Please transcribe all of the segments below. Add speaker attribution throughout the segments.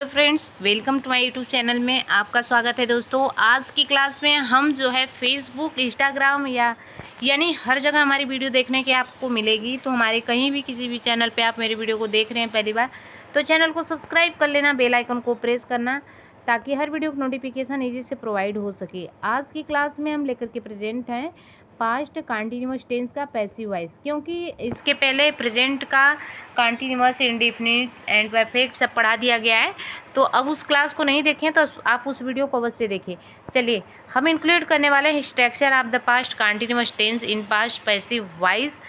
Speaker 1: Friends, welcome to my YouTube channel में आपका स्वागत है। दोस्तों, आज की क्लास में हम जो है फेसबुक, इंस्टाग्राम यानी हर जगह हमारी वीडियो देखने की आपको मिलेगी। तो हमारे कहीं भी किसी भी चैनल पे आप मेरी वीडियो को देख रहे हैं पहली बार, तो चैनल को सब्सक्राइब कर लेना, बेल आइकन को प्रेस करना, ताकि हर वीडियो की नोटिफिकेशन ईजी से प्रोवाइड हो सके। आज की क्लास में हम लेकर के प्रेजेंट हैं पास्ट कंटिन्यूअस टेंस का पैसिव वॉइस, क्योंकि इसके पहले प्रेजेंट का कंटिन्यूअस, इंडेफिनिट एंड परफेक्ट सब पढ़ा दिया गया है। तो अब उस क्लास को नहीं देखें तो आप उस वीडियो को अवश्य देखें। चलिए, हम इंक्लूड करने वाले हैं structure of the past continuous tense in past passive voice.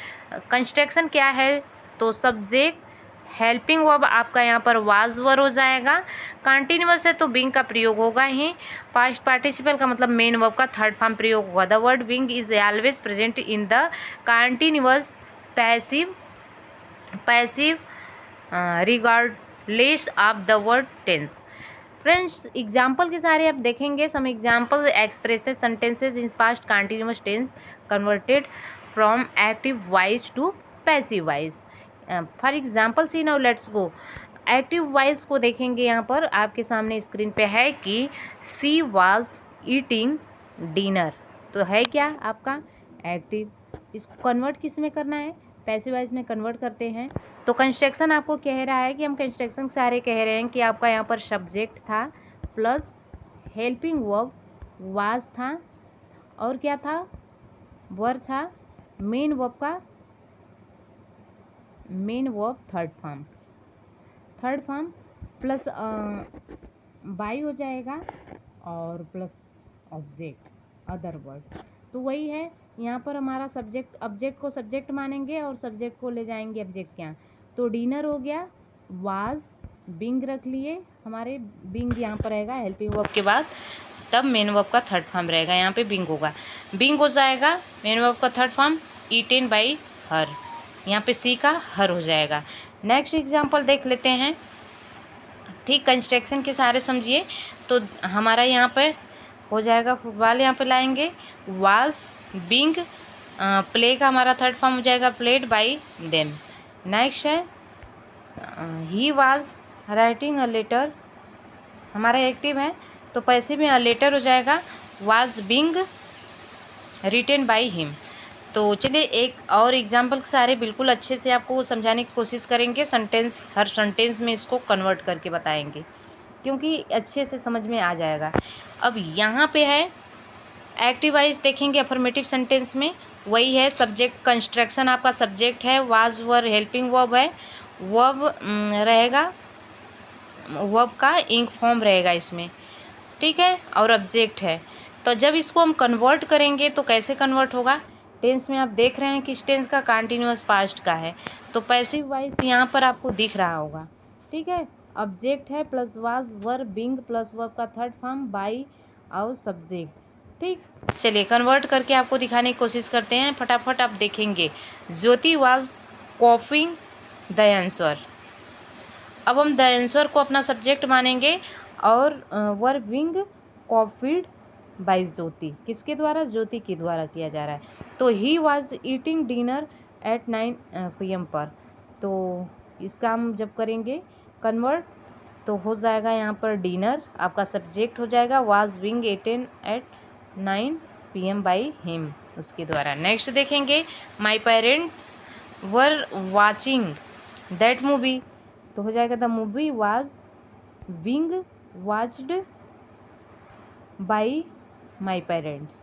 Speaker 1: Construction क्या है? तो सब्जेक्ट, हेल्पिंग वर्ब आपका यहाँ पर वाज वर हो जाएगा। कंटिन्यूअस है तो बिंग का प्रयोग होगा ही। पास्ट पार्टिसिपल का मतलब मेन वर्ब का थर्ड फॉर्म प्रयोग होगा। The word being is always present in the continuous passive regardless of the word tense. Friends, example के सारे आप देखेंगे। Some example expresses sentences in past continuous tense converted from active voice to passive voice. For example see now let's go. Active voice को देखेंगे, यहाँ पर आपके सामने स्क्रीन पे है कि सी वाज ईटिंग डिनर। तो है क्या आपका एक्टिव। इसको कन्वर्ट किस में करना है? पैसिव वॉइस में कन्वर्ट करते हैं। तो कंस्ट्रक्शन आपको कह रहा है कि हम कंस्ट्रक्शन सारे कह रहे हैं कि आपका यहाँ पर सब्जेक्ट था प्लस हेल्पिंग वर्ब वाज था, और क्या था? वर था। Main verb third form plus by हो जाएगा, और प्लस ऑब्जेक्ट अदर वर्ड। तो वही है, यहाँ पर हमारा सब्जेक्ट, ऑब्जेक्ट को सब्जेक्ट मानेंगे और सब्जेक्ट को ले जाएंगे ऑब्जेक्ट के यहाँ। तो डिनर हो गया, वाज, बिंग रख लिए, हमारे बिंग यहाँ पर रहेगा हेल्पिंग वर्ब के बाद, तब मेन वर्ब का थर्ड फॉर्म रहेगा। यहाँ पे बिंग होगा, बिंग हो जाएगा मेन वर्ब का third form, eaten by her, यहाँ पे सी का हर हो जाएगा। नेक्स्ट एग्जाम्पल देख लेते हैं। ठीक, कंस्ट्रक्शन के सारे समझिए। तो हमारा यहाँ पे हो जाएगा फुटबॉल, यहाँ पे लाएंगे वाज बिंग, प्ले का हमारा थर्ड फॉर्म हो जाएगा प्लेड बाई देम। नेक्स्ट है he was writing a letter, हमारा एक्टिव है तो पैसिव में अ लेटर हो जाएगा was being written by him. तो चलिए एक और एग्जाम्पल सारे बिल्कुल अच्छे से आपको समझाने की कोशिश करेंगे। सेंटेंस, हर सेंटेंस में इसको कन्वर्ट करके बताएंगे, क्योंकि अच्छे से समझ में आ जाएगा। अब यहाँ पे है एक्टिव वॉइस देखेंगे अफर्मेटिव सेंटेंस में, वही है सब्जेक्ट कंस्ट्रक्शन, आपका सब्जेक्ट है वाज वर, हेल्पिंग वर्ब है, वर्ब रहेगा, वर्ब का इंक फॉर्म रहेगा इसमें, ठीक है, और ऑब्जेक्ट है। तो जब इसको हम कन्वर्ट करेंगे तो कैसे कन्वर्ट होगा? टेंस में आप देख रहे हैं कि इस टेंस का कंटिन्यूअस पास्ट का है, तो पैसिव वॉइस यहाँ पर आपको दिख रहा होगा, ठीक है। ऑब्जेक्ट है plus was were being plus verb का थर्ड फॉर्म बाई और सब्जेक्ट, ठीक। चलिए कन्वर्ट करके आपको दिखाने की कोशिश करते हैं, फटाफट आप देखेंगे। ज्योति वाज कॉफिंग द आंसर। अब हम द आंसर को अपना सब्जेक्ट मानेंगे, और वर बिंग कॉफीड बाई ज्योति, किसके द्वारा? ज्योति के द्वारा किया जा रहा है। तो he was eating dinner eight 9 PM पर। तो इसका हम जब करेंगे कन्वर्ट तो हो जाएगा यहाँ पर डिनर, आपका सब्जेक्ट हो जाएगा was being eaten at 9 PM by him, उसके द्वारा। नेक्स्ट देखेंगे, my parents were watching that movie. तो हो जाएगा the movie was being watched by my parents.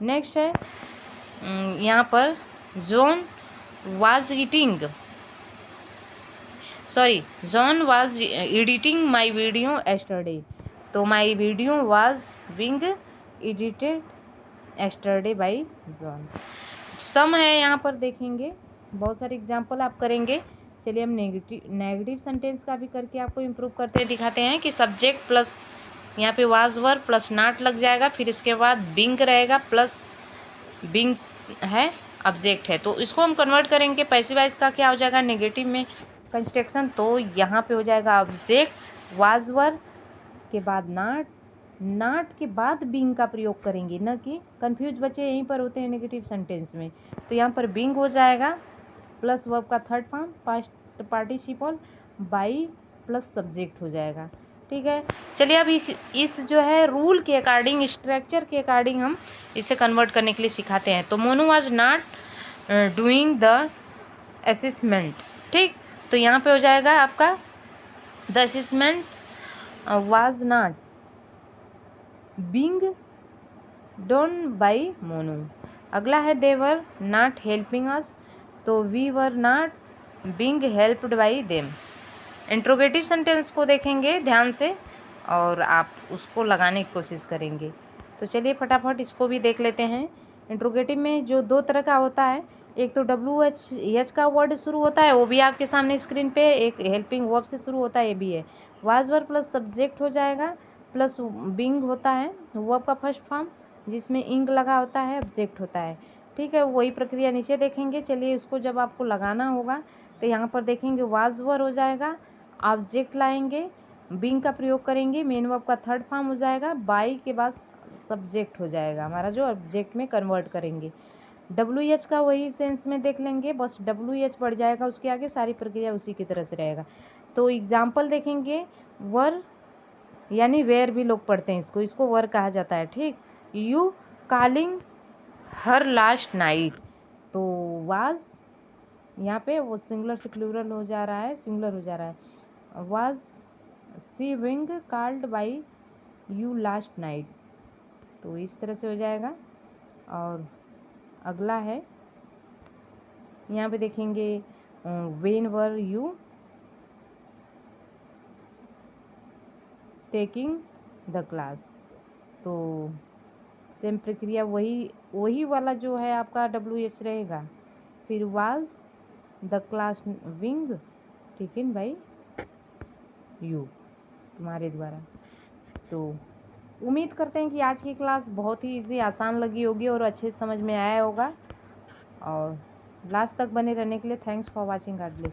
Speaker 1: Next है यहाँ पर John was editing my video yesterday. तो my video was being edited yesterday by John. Some है यहाँ पर देखेंगे, बहुत सारे एग्जाम्पल आप करेंगे। चलिए हम नेगेटिव सेंटेंस का भी करके आपको इम्प्रूव करते दिखाते हैं कि सब्जेक्ट प्लस यहाँ पे वाज वर प्लस नॉट लग जाएगा, फिर इसके बाद बिंग रहेगा प्लस बिंग है ऑब्जेक्ट है। तो इसको हम कन्वर्ट करेंगे पैसिव वॉइस का, क्या हो जाएगा नेगेटिव में कंस्ट्रक्शन। तो यहाँ पे हो जाएगा ऑब्जेक्ट वाज वर के बाद नॉट के बाद बिंग का प्रयोग करेंगे, न कि कंफ्यूज बच्चे यहीं पर होते हैं नेगेटिव सेंटेंस में। तो यहाँ पर बिंग हो जाएगा प्लस वर्ब का third form past participle by plus subject हो जाएगा। ठीक है। चलिए अब इस जो है रूल के अकॉर्डिंग, स्ट्रक्चर के अकॉर्डिंग हम इसे कन्वर्ट करने के लिए सिखाते हैं। तो Monu was not doing the assessment, ठीक। तो यहाँ पे हो जाएगा आपका the assessment was not being done by Monu. अगला है they were not helping us, तो we were not being helped by them. Interrogative sentence को देखेंगे ध्यान से और आप उसको लगाने की कोशिश करेंगे। तो चलिए फटाफट इसको भी देख लेते हैं। इंट्रोगेटिव में जो दो तरह का होता है, एक तो WH का वर्ड शुरू होता है, वो भी आपके सामने स्क्रीन पे, एक हेल्पिंग वर्ब से शुरू होता है, ये भी है। वाज वर प्लस सब्जेक्ट हो जाएगा, प्लस बीइंग होता है वर्ब का फर्स्ट फॉर्म, जिसमें इंग लगा होता है, ऑब्जेक्ट होता है, ठीक है। वही प्रक्रिया नीचे देखेंगे। चलिए उसको जब आपको लगाना होगा तो यहाँ पर देखेंगे वाज वर हो जाएगा, ऑब्जेक्ट लाएंगे, बीइंग का प्रयोग करेंगे, मेन वर्ब का थर्ड फॉर्म हो जाएगा, बाई के बाद सब्जेक्ट हो जाएगा हमारा, जो ऑब्जेक्ट में कन्वर्ट करेंगे। WH का वही सेंस में देख लेंगे, बस WH बढ़ जाएगा उसके आगे, सारी प्रक्रिया उसी की तरह से रहेगा। तो एग्जाम्पल देखेंगे, वर यानी वेयर भी लोग पढ़ते हैं इसको वर कहा जाता है, ठीक। You calling her last night, तो वाज यहाँ पे वो सिंगुलर से प्लूरल हो जा रहा है, सिंगुलर हो जा रहा है। Was she being called by you last night, तो इस तरह से हो जाएगा। और अगला है, यहाँ पे देखेंगे when were you taking the class, तो सेम प्रक्रिया वही वाला जो है आपका WH रहेगा। फिर was the class wing taken by you, तुम्हारे द्वारा। तो उम्मीद करते हैं कि आज की क्लास बहुत ही इजी, आसान लगी होगी और अच्छे से समझ में आया होगा। और लास्ट तक बने रहने के लिए thanks for watching. God bless.